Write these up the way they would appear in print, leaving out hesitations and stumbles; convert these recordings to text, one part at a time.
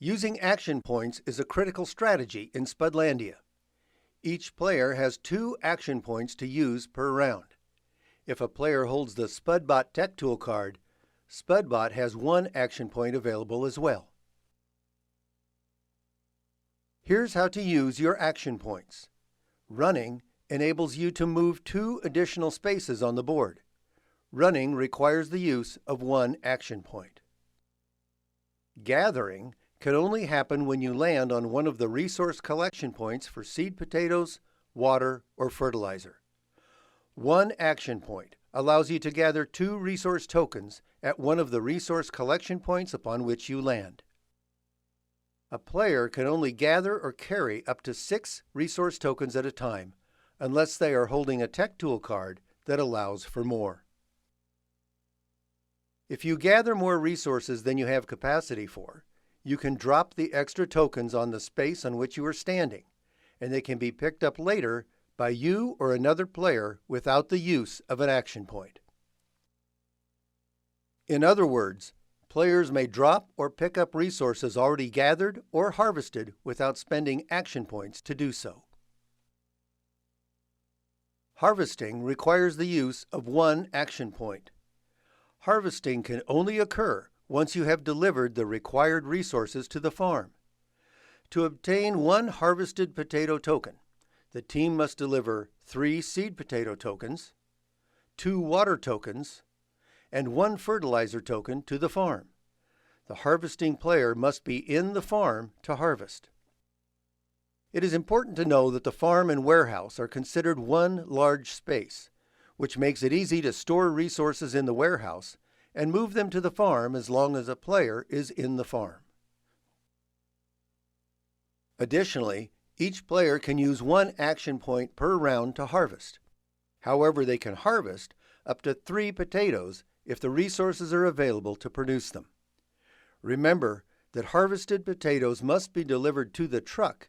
Using action points is a critical strategy in Spudlandia. Each player has 2 action points to use per round. If a player holds the Spudbot Tech Tool card, Spudbot has 1 action point available as well. Here's how to use your action points. Running enables you to move 2 additional spaces on the board. Running requires the use of 1 action point. Gathering can only happen when you land on one of the resource collection points for seed potatoes, water, or fertilizer. 1 action point allows you to gather 2 resource tokens at one of the resource collection points upon which you land. A player can only gather or carry up to 6 resource tokens at a time, unless they are holding a Tech Tool card that allows for more. If you gather more resources than you have capacity for, you can drop the extra tokens on the space on which you are standing, and they can be picked up later by you or another player without the use of an action point. In other words, players may drop or pick up resources already gathered or harvested without spending action points to do so. Harvesting requires the use of 1 action point. Harvesting can only occur once you have delivered the required resources to the farm. To obtain 1 harvested potato token, the team must deliver 3 seed potato tokens, 2 water tokens, and 1 fertilizer token to the farm. The harvesting player must be in the farm to harvest. It is important to know that the farm and warehouse are considered one large space, which makes it easy to store resources in the warehouse and move them to the farm as long as a player is in the farm. Additionally, each player can use 1 action point per round to harvest. However, they can harvest up to 3 potatoes if the resources are available to produce them. Remember that harvested potatoes must be delivered to the truck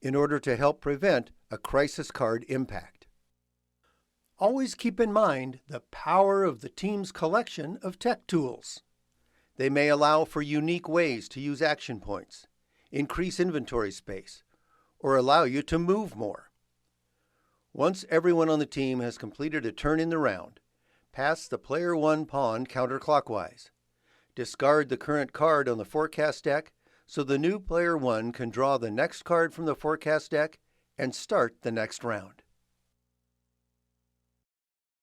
in order to help prevent a crisis card impact. Always keep in mind the power of the team's collection of tech tools. They may allow for unique ways to use action points, increase inventory space, or allow you to move more. Once everyone on the team has completed a turn in the round, pass the player 1 pawn counterclockwise. Discard the current card on the forecast deck so the new player 1 can draw the next card from the forecast deck and start the next round.